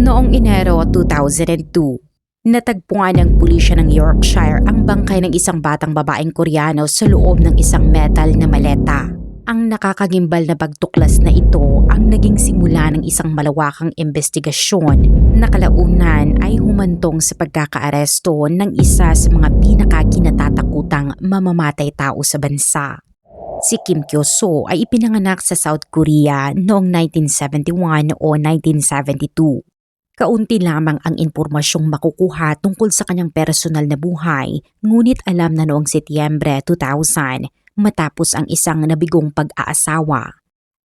Noong Enero 2002, natagpuan ng pulisya ng Yorkshire ang bangkay ng isang batang babaeng Koreano sa loob ng isang metal na maleta. Ang nakakagimbal na pagtuklas na ito ang naging simula ng isang malawakang investigasyon na kalaunan ay humantong sa pagkakaaresto ng isa sa mga pinakakinatatakutang mamamatay tao sa bansa. Si Kim Kyo-soo ay ipinanganak sa South Korea noong 1971 o 1972. Kaunti lamang ang impormasyong makukuha tungkol sa kanyang personal na buhay, ngunit alam na noong Setyembre 2000, matapos ang isang nabigong pag-aasawa,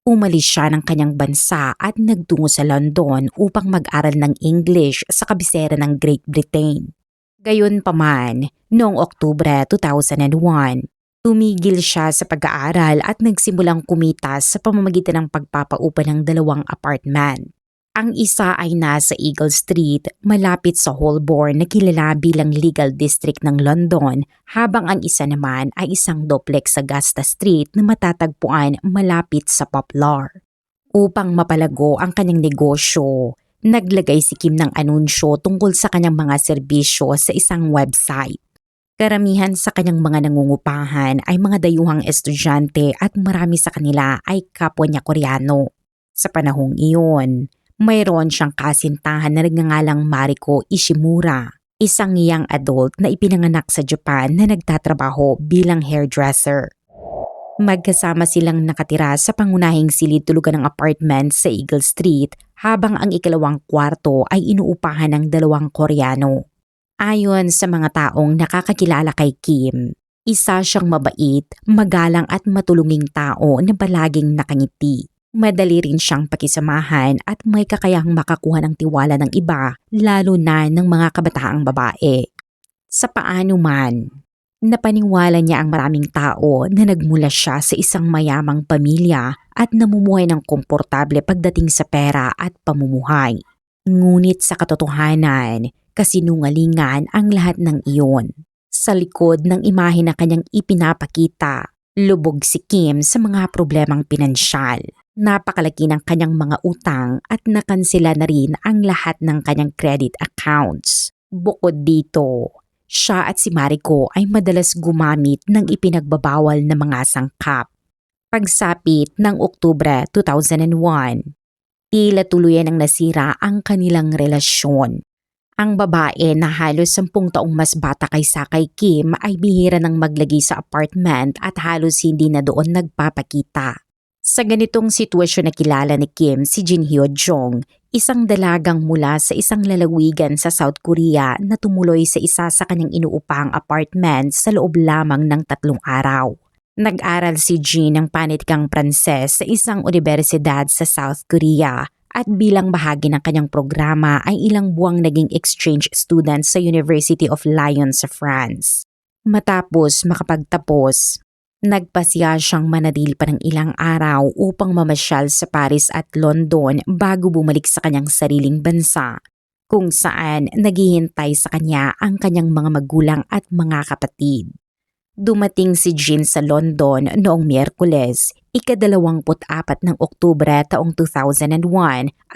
umalis siya ng kanyang bansa at nagtungo sa London upang mag-aral ng English sa kabisera ng Great Britain. Gayunpaman, noong Oktubre 2001, tumigil siya sa pag-aaral at nagsimulang kumita sa pamamagitan ng pagpapaupa ng dalawang apartment. Ang isa ay nasa Eagle Street, malapit sa Holborn na kilala bilang Legal District ng London, habang ang isa naman ay isang duplex sa Augusta Street na matatagpuan malapit sa Poplar. Upang mapalago ang kanyang negosyo, naglagay si Kim ng anunsyo tungkol sa kanyang mga serbisyo sa isang website. Karamihan sa kanyang mga nangungupahan ay mga dayuhang estudyante at marami sa kanila ay kapwa niya Koreano. Sa panahong iyon, mayroon siyang kasintahan na nagngangalang Mariko Ishimura, isang young adult na ipinanganak sa Japan na nagtatrabaho bilang hairdresser. Magkasama silang nakatira sa pangunahing silid-tulugan ng apartment sa Eagle Street habang ang ikalawang kwarto ay inuupahan ng dalawang Koreano. Ayon sa mga taong nakakakilala kay Kim, isa siyang mabait, magalang at matulunging tao na palaging nakangiti. Madali rin siyang pakisamahan at may kakayahang makakuha ng tiwala ng iba, lalo na ng mga kabataang babae. Sa paano man, napaniwala niya ang maraming tao na nagmula siya sa isang mayamang pamilya at namumuhay ng komportable pagdating sa pera at pamumuhay. Ngunit sa katotohanan, kasinungalingan ang lahat ng iyon. Sa likod ng imahe na kanyang ipinapakita, lubog si Kim sa mga problemang pinansyal. Napakalaki ng kanyang mga utang at nakansela na rin ang lahat ng kanyang credit accounts. Bukod dito, siya at si Mariko ay madalas gumamit ng ipinagbabawal na mga sangkap. Pagsapit ng Oktubre 2001, tila tuluyan ang nasira ang kanilang relasyon. Ang babae na halos 10 taong mas bata kaysa kay Kim ay bihira ng maglagi sa apartment at halos hindi na doon nagpapakita. Sa ganitong sitwasyon na kilala ni Kim si Jin Hyo-jong, isang dalagang mula sa isang lalawigan sa South Korea na tumuloy sa isa sa kanyang inuupang apartment sa loob lamang ng 3 araw. Nag-aral si Jin ng panitikang Pranses sa isang universidad sa South Korea at bilang bahagi ng kanyang programa ay ilang buwang naging exchange student sa University of Lyon sa France. Matapos makapagtapos, nagpasya siyang manatili pa ng ilang araw upang mamasyal sa Paris at London bago bumalik sa kanyang sariling bansa, kung saan naghihintay sa kanya ang kanyang mga magulang at mga kapatid. Dumating si Jin sa London noong Miyerkules, ika-24 ng Oktubre taong 2001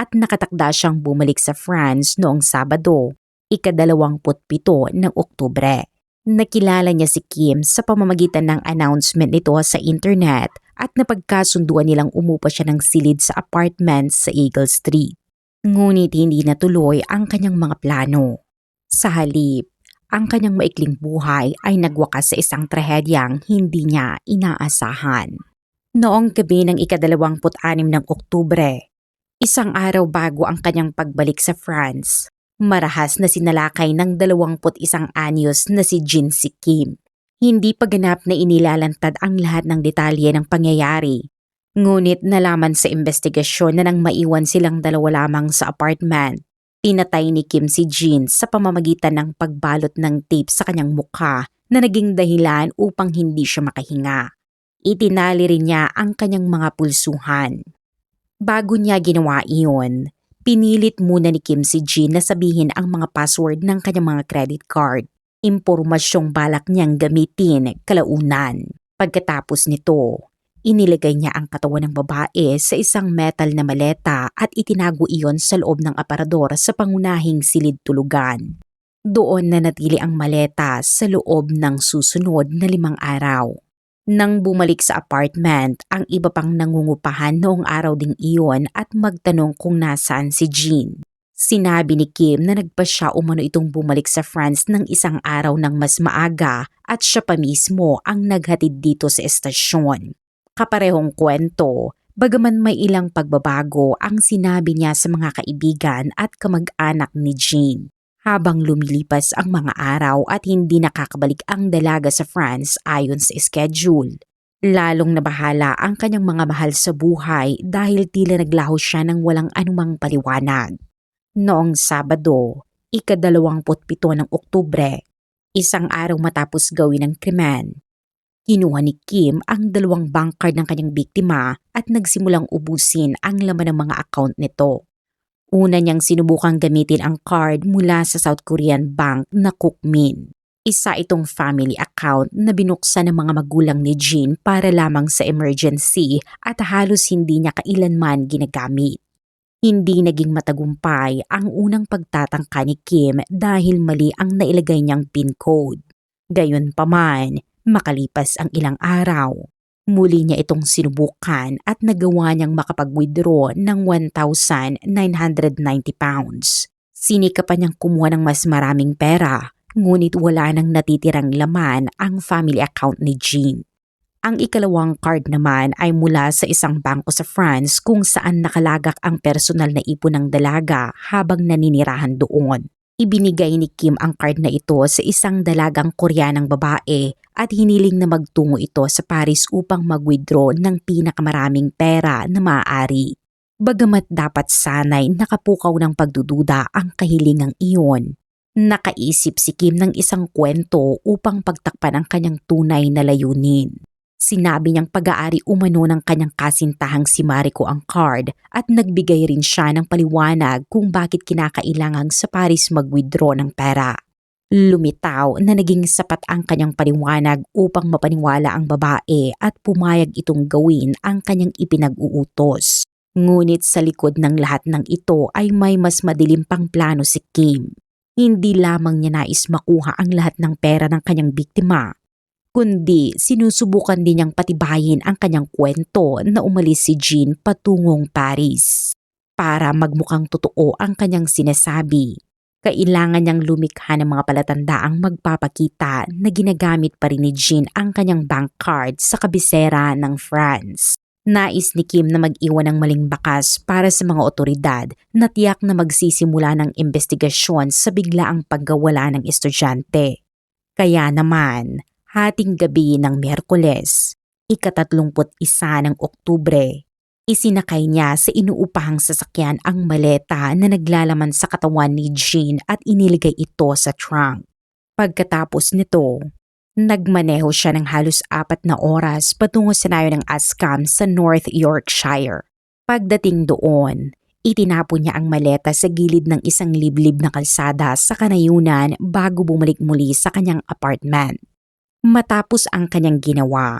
at nakatakda siyang bumalik sa France noong Sabado, ika-27 ng Oktubre. Nakilala niya si Kim sa pamamagitan ng announcement nito sa internet at napagkasunduan nilang umupa siya ng silid sa apartment sa Eagle Street. Ngunit hindi natuloy ang kanyang mga plano. Sa halip, ang kanyang maikling buhay ay nagwakas sa isang trahedyang hindi niya inaasahan. Noong gabi ng ika-26 ng Oktubre, isang araw bago ang kanyang pagbalik sa France, marahas na sinalakay ng 21 anyos na si Jin si Kim. Hindi pa ganap na inilalantad ang lahat ng detalye ng pangyayari. Ngunit nalaman sa investigasyon na nang maiwan silang dalawa lamang sa apartment, pinatay ni Kim si Jin sa pamamagitan ng pagbalot ng tape sa kanyang mukha na naging dahilan upang hindi siya makahinga. Itinali rin niya ang kanyang mga pulsuhan. Bago niya ginawa iyon, pinilit muna ni Kim si Jin na sabihin ang mga password ng kanyang mga credit card, impormasyong balak niyang gamitin kalaunan. Pagkatapos nito, Inilagay niya ang katawan ng babae sa isang metal na maleta at itinago iyon sa loob ng aparador sa pangunahing silid tulugan. Doon nanatili ang maleta sa loob ng susunod na 5 araw. Nang bumalik sa apartment, ang iba pang nangungupahan noong araw ding iyon at magtanong kung nasaan si Jean. Sinabi ni Kim na nagpa siya umano itong bumalik sa France ng 1 araw ng mas maaga at siya pa mismo ang naghatid dito sa estasyon. Kaparehong kwento, bagaman may ilang pagbabago ang sinabi niya sa mga kaibigan at kamag-anak ni Jean. Habang lumilipas ang mga araw at hindi nakakabalik ang dalaga sa France ayon sa schedule. Lalong nabahala ang kanyang mga mahal sa buhay dahil tila naglaho siya ng walang anumang paliwanag. Noong Sabado, ika-27 ng Oktubre, 1 araw matapos gawin ang krimen, kinuha ni Kim ang 2 bank card ng kanyang biktima at nagsimulang ubusin ang laman ng mga account nito. Una niyang sinubukang gamitin ang card mula sa South Korean bank na Kookmin. Isa itong family account na binuksan ng mga magulang ni Jean para lamang sa emergency at halos hindi niya kailanman ginagamit. Hindi naging matagumpay ang unang pagtatangka ni Kim dahil mali ang nailagay niyang PIN code. Gayunpaman, makalipas ang ilang araw, muli niya itong sinubukan at nagawa niyang makapag-withdraw ng 1,990 pounds. Sinikapan niyang kumuha ng mas maraming pera, ngunit wala nang natitirang laman ang family account ni Jean. Ang ikalawang card naman ay mula sa isang bangko sa France kung saan nakalagak ang personal na ipon ng dalaga habang naninirahan doon. Ibinigay ni Kim ang card na ito sa isang dalagang Koreanang babae at hiniling na magtungo ito sa Paris upang mag-withdraw ng pinakamaraming pera na maaari. Bagamat dapat sanay nakapukaw ng pagdududa ang kahilingang iyon, nakaisip si Kim ng isang kwento upang pagtakpan ang kanyang tunay na layunin. Sinabi niyang pag-aari umano ng kanyang kasintahang si Mariko ang card at nagbigay rin siya ng paliwanag kung bakit kinakailangang sa Paris mag-withdraw ng pera. Lumitaw na naging sapat ang kanyang paliwanag upang mapaniwala ang babae at pumayag itong gawin ang kanyang ipinag-uutos. Ngunit sa likod ng lahat ng ito ay may mas madilim pang plano si Kim. Hindi lamang niya nais makuha ang lahat ng pera ng kanyang biktima, kundi sinusubukan din niyang patibayin ang kanyang kwento na umalis si Jean patungong Paris. Para magmukhang totoo ang kanyang sinasabi, kailangan niyang lumikha ng mga palatandaang magpapakita na ginagamit pa rin ni Jean ang kanyang bank card sa kabisera ng France. Nais ni Kim na mag-iwan ng maling bakas para sa mga otoridad na tiyak na magsisimula ng investigasyon sa biglaang paggawala ng estudyante. Kaya naman, hating gabi ng Miyerkules, ika-31 ng Oktubre, isinakay niya sa inuupahang sasakyan ang maleta na naglalaman sa katawan ni Jean at iniligay ito sa trunk. Pagkatapos nito, nagmaneho siya ng halos 4 na oras patungo sa nayo ng Ascam sa North Yorkshire. Pagdating doon, itinapon niya ang maleta sa gilid ng isang liblib na kalsada sa kanayunan bago bumalik muli sa kanyang apartment. Matapos ang kanyang ginawa,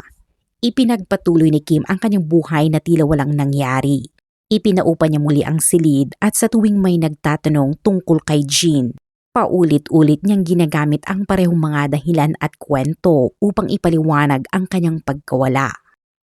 ipinagpatuloy ni Kim ang kanyang buhay na tila walang nangyari. Ipinaupa niya muli ang silid at sa tuwing may nagtatanong tungkol kay Jean, paulit-ulit niyang ginagamit ang parehong mga dahilan at kwento upang ipaliwanag ang kanyang pagkawala.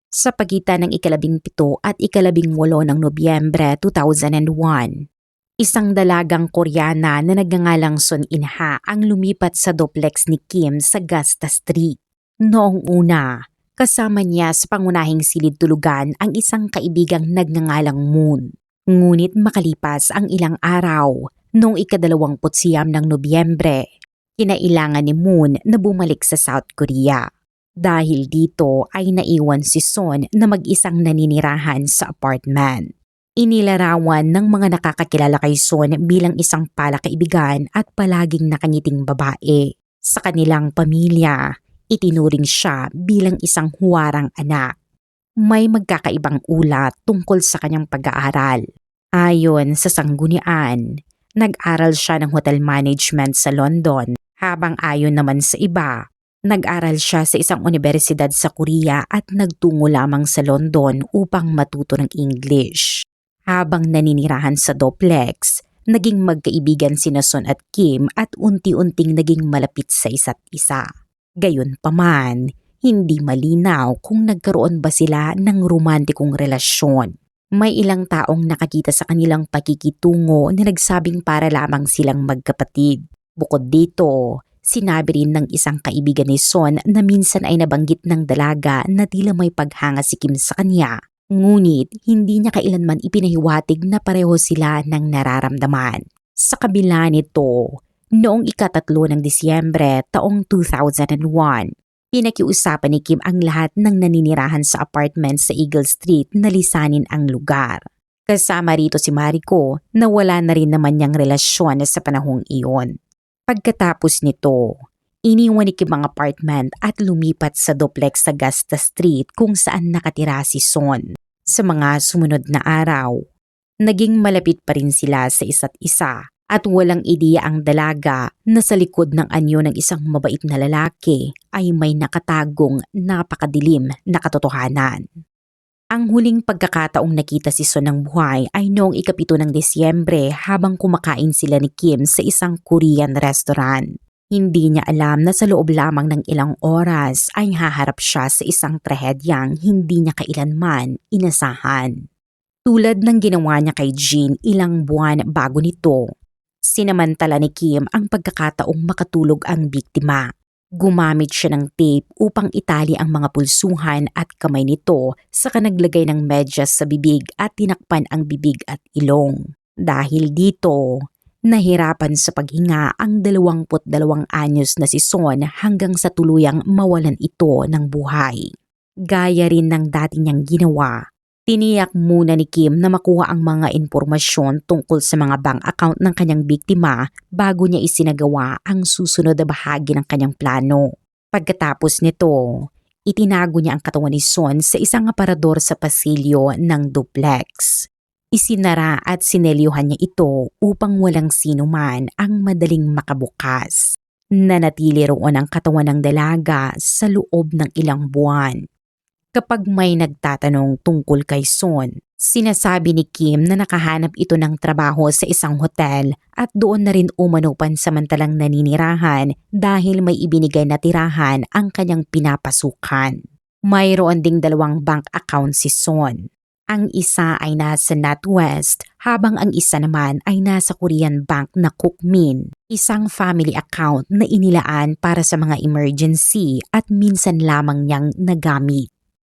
Sa pagitan ng ika-17 at ika-18 ng Nobyembre 2001, isang dalagang Koreana na nagngangalang Son In-ha ang lumipat sa duplex ni Kim sa Gasta Street. Noong una, kasama niya sa pangunahing silid tulugan ang isang kaibigang nagngangalang Moon. Ngunit makalipas ang ilang araw, noong ika-29 ng Nobyembre, kinailangan ni Moon na bumalik sa South Korea. Dahil dito ay naiwan si Son na mag-isang naninirahan sa apartment. Inilarawan ng mga nakakakilala kay Son bilang isang palakaibigan at palaging nakangiting babae. Sa kanilang pamilya, itinuring siya bilang isang huwarang anak. May magkakaibang ulat tungkol sa kanyang pag-aaral. Ayon sa sanggunian, nag-aral siya ng hotel management sa London, habang ayon naman sa iba, Nag-aral siya sa isang unibersidad sa Korea at nagtungo lamang sa London upang matuto ng English. Habang naninirahan sa duplex, naging magkaibigan sina Son at Kim at unti-unting naging malapit sa isa't isa. Gayunpaman, hindi malinaw kung nagkaroon ba sila ng romantikong relasyon. May ilang taong nakakita sa kanilang pakikitungo na nagsabing para lamang silang magkapatid. Bukod dito, sinabi rin ng isang kaibigan ni Son na minsan ay nabanggit ng dalaga na tila may paghanga si Kim sa kanya. Ngunit hindi niya kailanman ipinahiwatig na pareho sila ng nararamdaman. Sa kabila nito, noong ika-3 ng Disyembre taong 2001, pinakiusapan ni Kim ang lahat ng naninirahan sa apartment sa Eagle Street na lisanin ang lugar. Kasama rito si Mariko na wala na rin naman niyang relasyon sa panahong iyon. Pagkatapos nito, iniwan ni Kim ang apartment at lumipat sa duplex sa Augusta Street kung saan nakatira si Son. Sa mga sumunod na araw, naging malapit pa rin sila sa isa't isa at walang ideya ang dalaga na sa likod ng anyo ng isang mabait na lalaki ay may nakatagong napakadilim na katotohanan. Ang huling pagkakataong nakita si Son ng buhay ay noong ika-7 ng Disyembre habang kumakain sila ni Kim sa isang Korean restaurant. Hindi niya alam na sa loob lamang ng ilang oras ay haharap siya sa isang trahedyang hindi niya kailanman inasahan. Tulad ng ginawa niya kay Jean ilang buwan bago nito, sinamantala ni Kim ang pagkakataong makatulog ang biktima. Gumamit siya ng tape upang itali ang mga pulsuhan at kamay nito saka naglagay ng medyas sa bibig at tinakpan ang bibig at ilong. Dahil dito, nahirapan sa paghinga ang 22 anyos na si Son hanggang sa tuluyang mawalan ito ng buhay. Gaya rin ng dati niyang ginawa, tiniyak muna ni Kim na makuha ang mga impormasyon tungkol sa mga bank account ng kanyang biktima bago niya isinagawa ang susunod na bahagi ng kanyang plano. Pagkatapos nito, itinago niya ang katawan ni Son sa isang aparador sa pasilyo ng duplex. Isinara at sinelyuhan niya ito upang walang sino man ang madaling makabukas. Nanatili roon ang katawan ng dalaga sa loob ng ilang buwan. Kapag may nagtatanong tungkol kay Son, sinasabi ni Kim na nakahanap ito ng trabaho sa isang hotel at doon na rin umano pansamantalang naninirahan dahil may ibinigay na tirahan ang kanyang pinapasukan. Mayroon ding 2 bank account si Son. Ang isa ay nasa NatWest habang ang isa naman ay nasa Korean bank na Kookmin, isang family account na inilaan para sa mga emergency at minsan lamang niyang nagamit.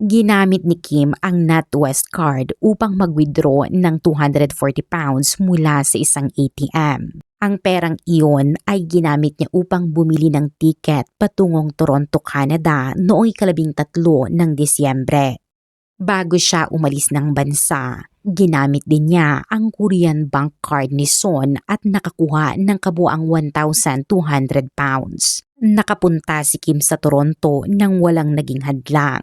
Ginamit ni Kim ang NatWest card upang mag-withdraw ng 240 pounds mula sa isang ATM. Ang perang iyon ay ginamit niya upang bumili ng tiket patungong Toronto, Canada noong ika-13 ng Disyembre. Bago siya umalis ng bansa, ginamit din niya ang Korean bank card ni Son at nakakuha ng kabuang 1,200 pounds. Nakapunta si Kim sa Toronto nang walang naging hadlang.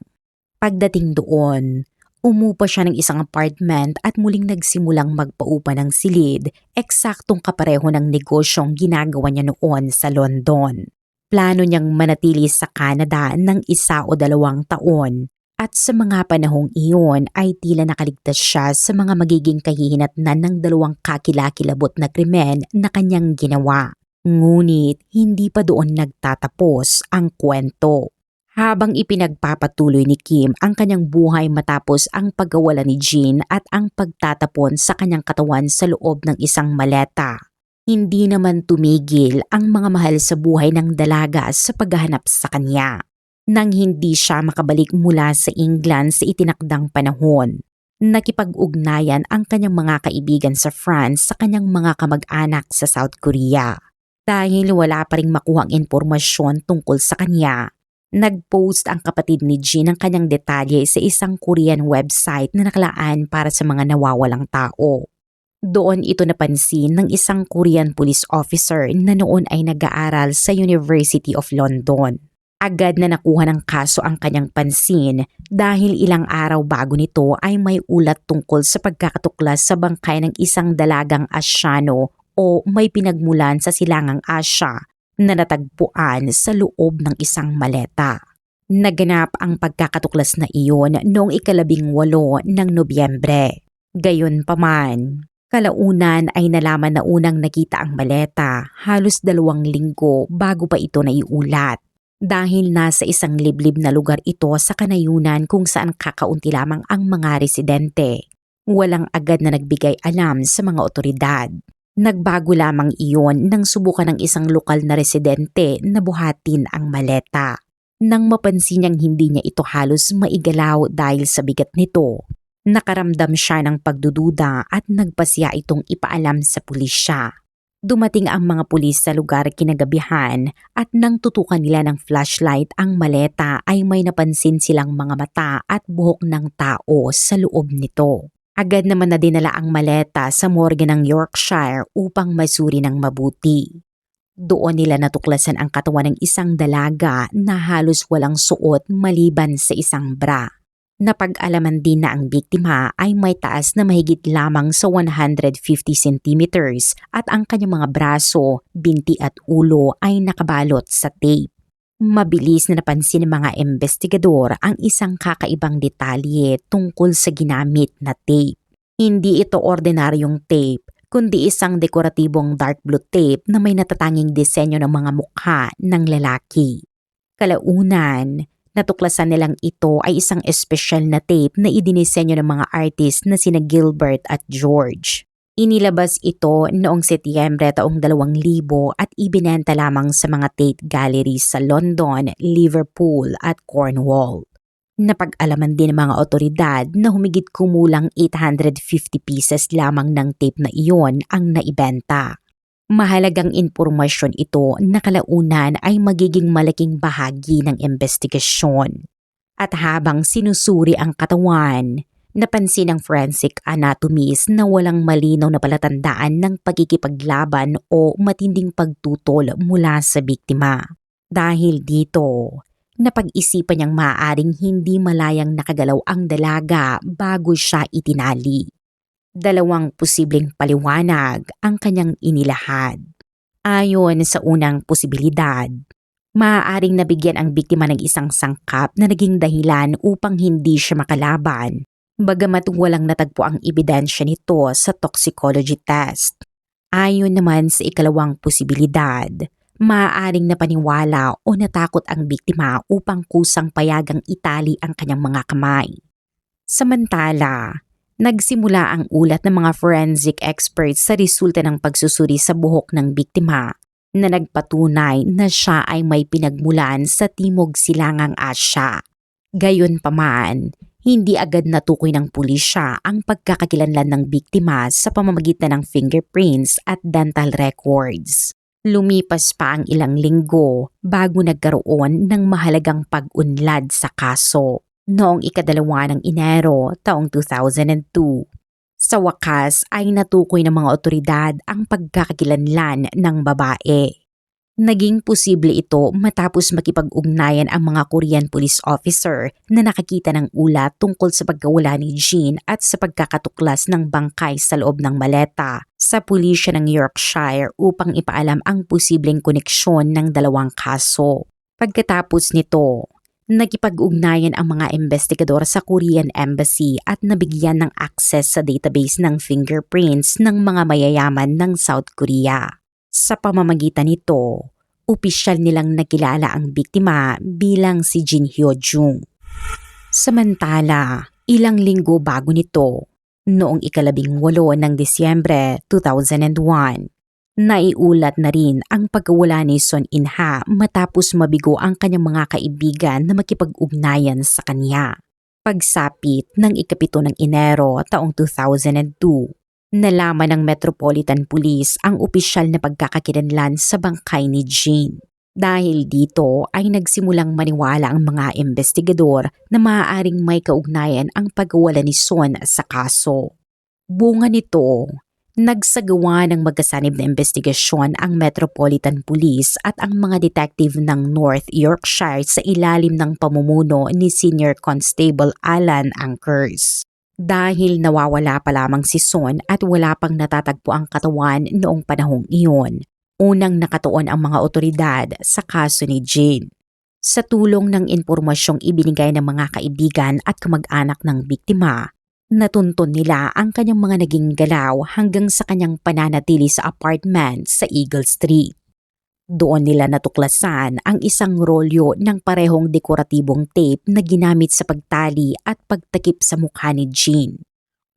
Pagdating doon, umupa siya ng isang apartment at muling nagsimulang magpaupa ng silid, eksaktong kapareho ng negosyong ginagawa niya noon sa London. Plano niyang manatili sa Canada ng 1 o 2 taon at sa mga panahong iyon ay tila nakaligtas siya sa mga magiging kahihinatnan ng 2 kakilakilabot na krimen na kanyang ginawa. Ngunit hindi pa doon nagtatapos ang kwento. Habang ipinagpapatuloy ni Kim ang kanyang buhay matapos ang pagkawala ni Jean at ang pagtatapon sa kanyang katawan sa loob ng isang maleta, hindi naman tumigil ang mga mahal sa buhay ng dalaga sa paghahanap sa kanya. Nang hindi siya makabalik mula sa England sa itinakdang panahon, nakipag-ugnayan ang kanyang mga kaibigan sa France sa kanyang mga kamag-anak sa South Korea. Dahil wala pa ring makuhang impormasyon tungkol sa kanya, nag-post ang kapatid ni Jean ng kanyang detalye sa isang Korean website na nakalaan para sa mga nawawalang tao. Doon ito napansin ng isang Korean police officer na noon ay nag-aaral sa University of London. Agad na nakuha ng kaso ang kanyang pansin dahil ilang araw bago nito ay may ulat tungkol sa pagkakatuklas sa bangkay ng isang dalagang Asyano o may pinagmulan sa silangang Asya na natagpuan sa loob ng isang maleta. Naganap ang pagkakatuklas na iyon noong 18 ng Nobyembre. Gayunpaman, kalaunan ay nalaman na unang nakita ang maleta halos 2 linggo bago pa ito naiulat. Dahil nasa isang liblib na lugar ito sa kanayunan kung saan kakaunti lamang ang mga residente. Walang agad na nagbigay alam sa mga otoridad. Nagbago lamang iyon nang subukan ng isang lokal na residente na buhatin ang maleta. Nang mapansin niyang hindi niya ito halos maigalaw dahil sa bigat nito, nakaramdam siya ng pagdududa at nagpasya itong ipaalam sa pulisya. Dumating ang mga pulis sa lugar kinagabihan at nang tutukan nila ng flashlight ang maleta ay may napansin silang mga mata at buhok ng tao sa loob nito. Agad naman na dinala ang maleta sa morgue ng Yorkshire upang masuri ng mabuti. Doon nila natuklasan ang katawan ng isang dalaga na halos walang suot maliban sa isang bra. Napag-alaman din na ang biktima ay may taas na mahigit lamang sa 150 centimeters at ang kanyang mga braso, binti at ulo ay nakabalot sa tape. Mabilis na napansin ng mga investigador ang isang kakaibang detalye tungkol sa ginamit na tape. Hindi ito ordinaryong tape, kundi isang dekoratibong dark blue tape na may natatanging disenyo ng mga mukha ng lalaki. Kalaunan, natuklasan nilang ito ay isang espesyal na tape na idinisenyo ng mga artist na sina Gilbert at George. Inilabas ito noong Setyembre taong 2000 at ibinenta lamang sa mga Tate Galleries sa London, Liverpool at Cornwall. Napag-alaman din ng mga otoridad na humigit kumulang 850 pieces lamang ng tape na iyon ang naibenta. Mahalagang impormasyon ito na kalaunan ay magiging malaking bahagi ng investigasyon. At habang sinusuri ang katawan, napansin ng forensic anatomist na walang malinaw na palatandaan ng pagkikipaglaban o matinding pagtutol mula sa biktima. Dahil dito, napag-isipan niyang maaaring hindi malayang nakagalaw ang dalaga bago siya itinali. 2 posibleng paliwanag ang kanyang inilahad. Ayon sa unang posibilidad, maaaring nabigyan ang biktima ng isang sangkap na naging dahilan upang hindi siya makalaban, bagamat walang natagpo ang ebidensya nito sa toxicology test. Ayon naman sa 2 posibilidad, maaaring napaniwala o natakot ang biktima upang kusang payagang itali ang kanyang mga kamay. Samantala, nagsimula ang ulat ng mga forensic experts sa resulta ng pagsusuri sa buhok ng biktima na nagpatunay na siya ay may pinagmulan sa Timog Silangang Asya. Gayunpaman, hindi agad natukoy ng pulisya ang pagkakakilanlan ng biktima sa pamamagitan ng fingerprints at dental records. Lumipas pa ang ilang linggo bago nagkaroon ng mahalagang pag-unlad sa kaso. Noong 2 ng Enero taong 2002, sa wakas ay natukoy ng mga otoridad ang pagkakakilanlan ng babae. Naging posible ito matapos makipag-ugnayan ang mga Korean police officer na nakakita ng ulat tungkol sa pagkawala ni Jean at sa pagkakatuklas ng bangkay sa loob ng maleta sa pulisya ng Yorkshire upang ipaalam ang posibleng koneksyon ng 2 kaso. Pagkatapos nito, nakipag-ugnayan ang mga investigador sa Korean Embassy at nabigyan ng access sa database ng fingerprints ng mga mayayaman ng South Korea. Sa pamamagitan nito, opisyal nilang nakilala ang biktima bilang si Jin Hyo-jung. Samantala, ilang linggo bago nito, noong 18 ng Disyembre 2001, naiulat na rin ang pagkawala ni Son In-ha matapos mabigo ang kanyang mga kaibigan na makipag-ugnayan sa kanya. Pagsapit ng 7 ng Enero taong 2002, nalaman ng Metropolitan Police ang opisyal na pagkakakilanlan sa bangkay ni Jean. Dahil dito ay nagsimulang maniwala ang mga investigador na maaaring may kaugnayan ang pagkawala ni Son sa kaso. Bunga nito, nagsagawa ng magkasanib na investigasyon ang Metropolitan Police at ang mga detective ng North Yorkshire sa ilalim ng pamumuno ni Senior Constable Alan Anchors. Dahil nawawala pa lamang si Son at wala pang natatagpo ang katawan noong panahong iyon, Unang nakatuon ang mga otoridad sa kaso ni Jean. Sa tulong ng impormasyong ibinigay ng mga kaibigan at kamag-anak ng biktima, natuntun nila ang kanyang mga naging galaw hanggang sa kanyang pananatili sa apartment sa Eagle Street. Doon nila natuklasan ang isang rolyo ng parehong dekoratibong tape na ginamit sa pagtali at pagtakip sa mukha ni Jean.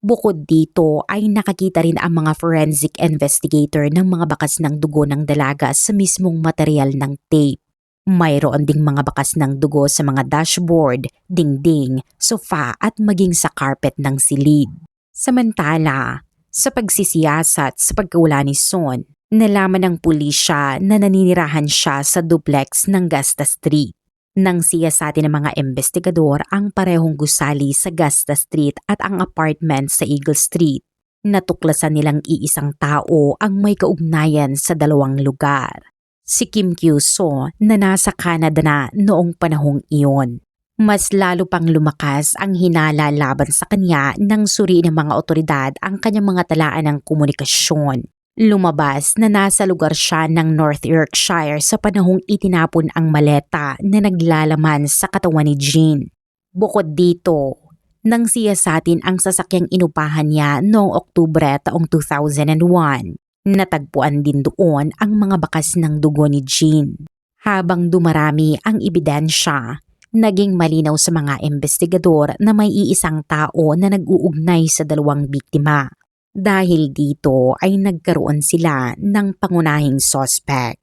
Bukod dito ay nakakita rin ang mga forensic investigator ng mga bakas ng dugo ng dalaga sa mismong material ng tape. Mayroon ding mga bakas ng dugo sa mga dashboard, dingding, sofa at maging sa carpet ng silid. Samantala, sa pagsisiyasat sa pagkawala ni Son, nalaman ng pulisya na naninirahan siya sa duplex ng Gasta Street. Nang siyasatin ng mga investigador ang parehong gusali sa Gasta Street at ang apartment sa Eagle Street, natuklasan nilang iisang tao ang may kaugnayan sa dalawang lugar. Si Kim Kyu-so na nasa Canada na noong panahong iyon. Mas lalo pang lumakas ang hinala laban sa kanya nang suriin ng mga otoridad ang kanyang mga talaan ng komunikasyon. Lumabas na nasa lugar siya ng North Yorkshire sa panahong itinapon ang maleta na naglalaman sa katawan ni Jean. Bukod dito, nang siyasatin ang sasakyang inupahan niya noong Oktubre taong 2001, natagpuan din doon ang mga bakas ng dugo ni Jean. Habang dumarami ang ebidensya, naging malinaw sa mga investigador na may iisang tao na nag-uugnay sa dalawang biktima. Dahil dito ay nagkaroon sila ng pangunahing suspect.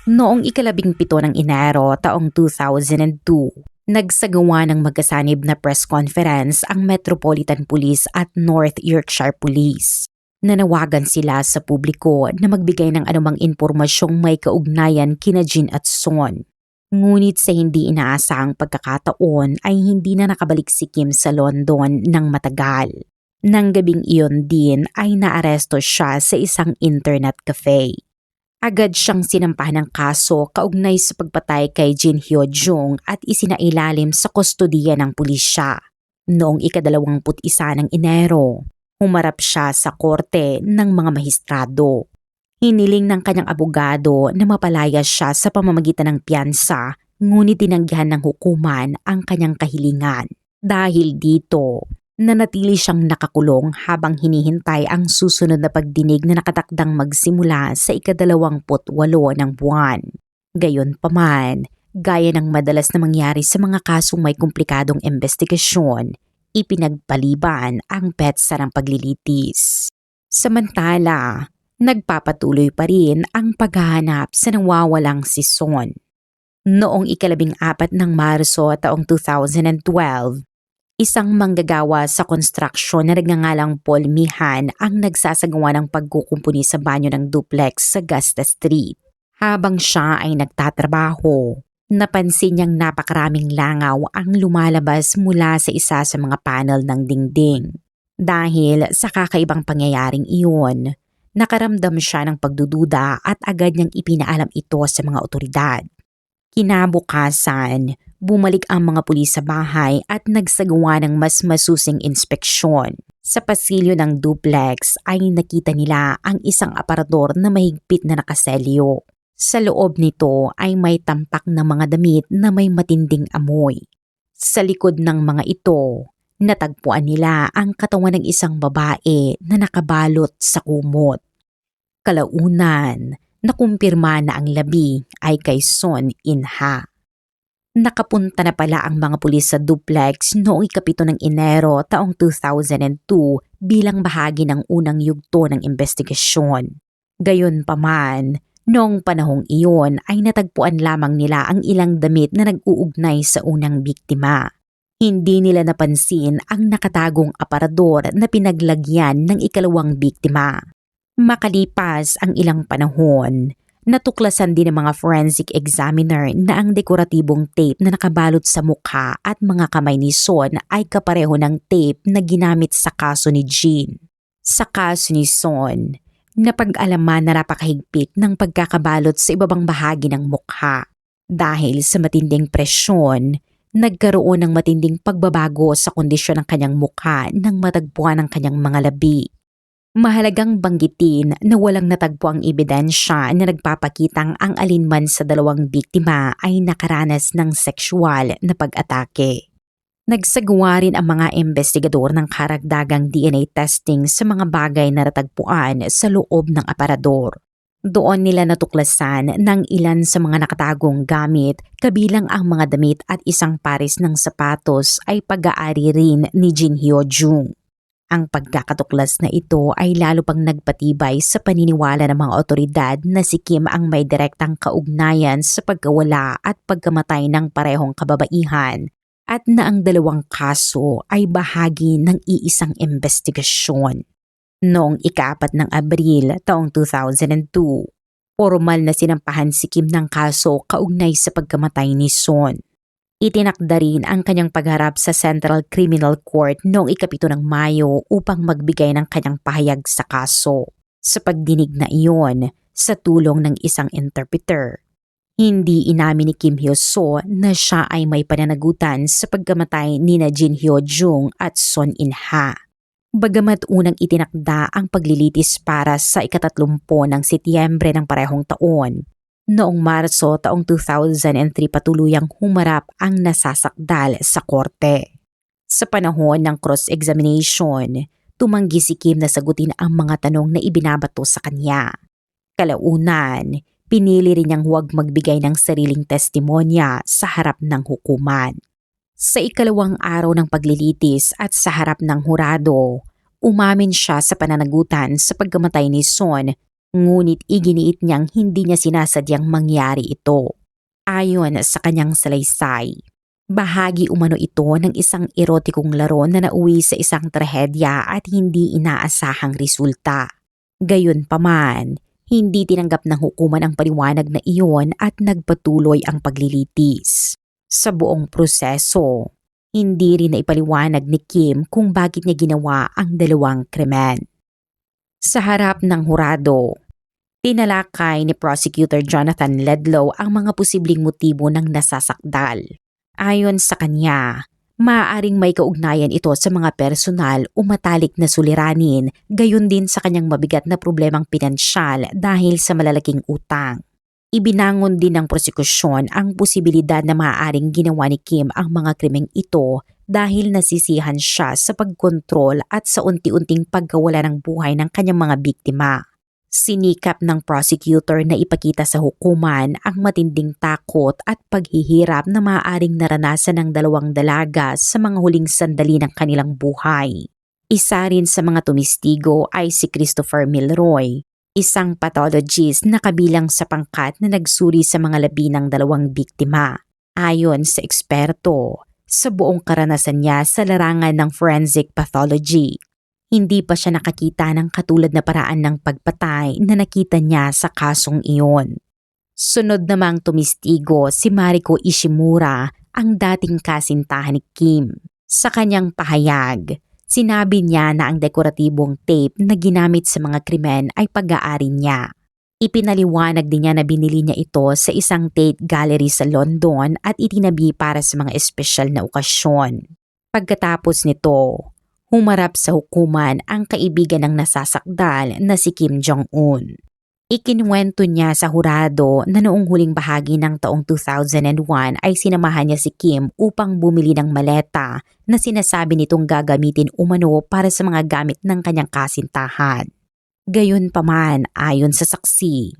Noong 17 ng Enero taong 2002, nagsagawa ng magkasanib na press conference ang Metropolitan Police at North Yorkshire Police. Nanawagan sila sa publiko na magbigay ng anumang impormasyong may kaugnayan kina Jean at Son. Ngunit sa hindi inaasahang pagkakataon ay hindi na nakabalik si Kim sa London ng matagal. Nang gabing iyon din ay naaresto siya sa isang internet cafe. Agad siyang sinampahan ng kaso kaugnay sa pagpatay kay Jin Hyo-jung at isinailalim sa kustodiya ng pulisya. Noong 21 ng Enero, humarap siya sa korte ng mga mahistrado. Hiniling ng kanyang abogado na mapalaya siya sa pamamagitan ng piyansa, ngunit tinanggihan ng hukuman ang kanyang kahilingan. Dahil dito, nanatili siyang nakakulong habang hinihintay ang susunod na pagdinig na nakatakdang magsimula sa ika-28 ng buwan. Gayunpaman, gaya ng madalas na mangyari sa mga kasong may komplikadong investigasyon, ipinagpaliban ang petsa ng paglilitis. Samantala, nagpapatuloy pa rin ang paghahanap sa nawawalang si Son. Noong 14 ng Marso taong 2012, isang manggagawa sa konstruksyon na nagngangalang Paul Mihan ang nagsasagawa ng pagkukumpuni sa banyo ng duplex sa Gasta Street. Habang siya ay nagtatrabaho, napansin niyang napakaraming langaw ang lumalabas mula sa isa sa mga panel ng dingding. Dahil sa kakaibang pangyayaring iyon, nakaramdam siya ng pagdududa at agad niyang ipinaalam ito sa mga otoridad. Kinabukasan, bumalik ang mga pulis sa bahay at nagsagawa ng mas masusing inspeksyon. Sa pasilyo ng duplex ay nakita nila ang isang aparador na mahigpit na nakaselyo. Sa loob nito ay may tampak na mga damit na may matinding amoy. Sa likod ng mga ito, natagpuan nila ang katawan ng isang babae na nakabalot sa kumot. Kalaunan, nakumpirma na ang labi ay kay Son In-ha. Nakapunta na pala ang mga pulis sa duplex noong 7 ng Enero taong 2002 bilang bahagi ng unang yugto ng investigasyon. Gayunpaman, noong panahong iyon ay natagpuan lamang nila ang ilang damit na nag-uugnay sa unang biktima. Hindi nila napansin ang nakatagong aparador na pinaglagyan ng ikalawang biktima. Makalipas ang ilang panahon, natuklasan din ng mga forensic examiner na ang dekoratibong tape na nakabalot sa mukha at mga kamay ni Son ay kapareho ng tape na ginamit sa kaso ni Jean. Sa kaso ni Son, napag-alaman na napakahigpit ng pagkakabalot sa ibabang bahagi ng mukha. Dahil sa matinding presyon, nagkaroon ng matinding pagbabago sa kondisyon ng kanyang mukha nang matagpuan ang kanyang mga labi. Mahalagang banggitin na walang natagpuang ebidensya na nagpapakitang ang alinman sa dalawang biktima ay nakaranas ng sexual na pag-atake. Nagsagawa rin ang mga investigador ng karagdagang DNA testing sa mga bagay na natagpuan sa loob ng aparador. Doon nila natuklasan ng ilan sa mga nakatagong gamit, kabilang ang mga damit at isang pares ng sapatos ay pag-aari rin ni Jin Hyo Jung. Ang pagkakatuklas na ito ay lalo pang nagpatibay sa paniniwala ng mga otoridad na si Kim ang may direktang kaugnayan sa pagkawala at pagkamatay ng parehong kababaihan at na ang dalawang kaso ay bahagi ng iisang investigasyon. Noong ika-4 ng Abril taong 2002, formal na sinampahan si Kim ng kaso kaugnay sa pagkamatay ni Son. Itinakda rin ang kanyang pagharap sa Central Criminal Court noong ika-7 ng Mayo upang magbigay ng kanyang pahayag sa kaso. Sa pagdinig na iyon, sa tulong ng isang interpreter, hindi inamin ni Kim Hyo Soo na siya ay may pananagutan sa pagkamatay ni Jin Hyo Jung at Son In-ha. Bagamat unang itinakda ang paglilitis para sa ika-30 ng Setyembre ng parehong taon, noong Marso taong 2003 patuluyang humarap ang nasasakdal sa korte. Sa panahon ng cross-examination, tumanggi si Kim na sagutin ang mga tanong na ibinabato sa kanya. Kalaunan, pinili rin niyang huwag magbigay ng sariling testimonya sa harap ng hukuman. Sa ikalawang araw ng paglilitis at sa harap ng hurado, umamin siya sa pananagutan sa pagkamatay ni Son, ngunit iginiit niyang hindi niya sinasadyang mangyari ito. Ayon sa kanyang salaysay, bahagi umano ito ng isang erotikong laro na nauwi sa isang trahedya at hindi inaasahang resulta. Gayunpaman, hindi tinanggap ng hukuman ang paliwanag na iyon at nagpatuloy ang paglilitis. Sa buong proseso, hindi rin naipaliwanag ni Kim kung bakit niya ginawa ang dalawang krimen. Sa harap ng hurado, tinalakay ni Prosecutor Jonathan Ledlow ang mga posibleng motibo ng nasasakdal. Ayon sa kanya, maaaring may kaugnayan ito sa mga personal o matalik na suliranin, gayon din sa kanyang mabigat na problemang pinansyal dahil sa malalaking utang. Ibinangon din ng prosekusyon ang posibilidad na maaaring ginawa ni Kim ang mga krimeng ito dahil nasisihan siya sa pagkontrol at sa unti-unting pagkawala ng buhay ng kanyang mga biktima. Sinikap ng prosecutor na ipakita sa hukuman ang matinding takot at paghihirap na maaaring naranasan ng dalawang dalaga sa mga huling sandali ng kanilang buhay. Isa rin sa mga tumistigo ay si Christopher Milroy, isang pathologist na kabilang sa pangkat na nagsuri sa mga labi ng dalawang biktima. Ayon sa eksperto, sa buong karanasan niya sa larangan ng forensic pathology, hindi pa siya nakakita ng katulad na paraan ng pagpatay na nakita niya sa kasong iyon. Sunod namang tumistigo si Mariko Ishimura, ang dating kasintahan ni Kim. Sa kanyang pahayag, sinabi niya na ang dekoratibong tape na ginamit sa mga krimen ay pag-aari niya. Ipinaliwanag din niya na binili niya ito sa isang Tate Gallery sa London at itinabi para sa mga espesyal na okasyon. Pagkatapos nito, humarap sa hukuman ang kaibigan ng nasasakdal na si Kim Jong-un. Ikinuwento niya sa hurado na noong huling bahagi ng taong 2001 ay sinamahan niya si Kim upang bumili ng maleta na sinasabi nitong gagamitin umano para sa mga gamit ng kanyang kasintahan. Gayunpaman, ayon sa saksi,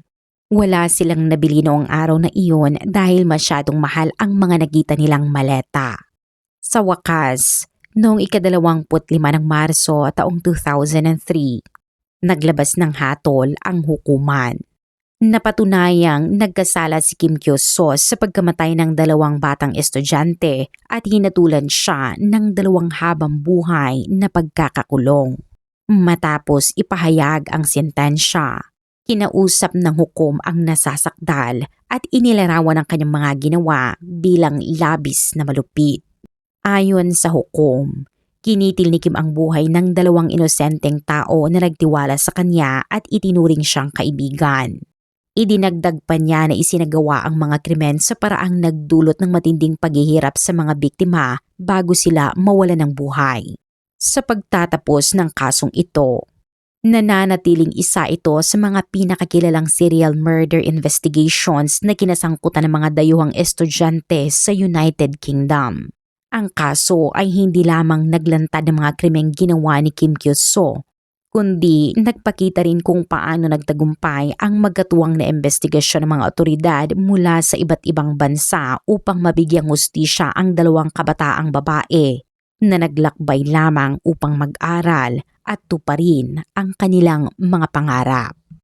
wala silang nabili noong araw na iyon dahil masyadong mahal ang mga nakita nilang maleta. Sa wakas, noong ika-25 ng Marso taong 2003, naglabas ng hatol ang hukuman. Napatunayang nagkasala si Kim Kyo Soo sa pagkamatay ng dalawang batang estudyante at hinatulan siya ng 2 habang buhay na pagkakakulong. Matapos ipahayag ang sentensya, kinausap ng hukom ang nasasakdal at inilarawan ang kanyang mga ginawa bilang labis na malupit. Ayon sa hukom, kinitil ni Kim ang buhay ng 2 inosenteng tao na nagtiwala sa kanya at itinuring siyang kaibigan. Idinagdag pa niya na isinagawa ang mga krimen sa paraang nagdulot ng matinding paghihirap sa mga biktima bago sila mawalan ng buhay. Sa pagtatapos ng kasong ito, Nananatiling isa ito sa mga pinakakilalang serial murder investigations na kinasangkutan ng mga dayuhang estudyante sa United Kingdom. Ang kaso ay hindi lamang naglantad ng mga krimeng ginawa ni Kim Kyu-soo, kundi nagpakita rin kung paano nagtagumpay ang magkatuwang na investigasyon ng mga otoridad mula sa iba't ibang bansa upang mabigyang hustisya ang dalawang kabataang babae na naglakbay lamang upang mag-aral at tuparin ang kanilang mga pangarap.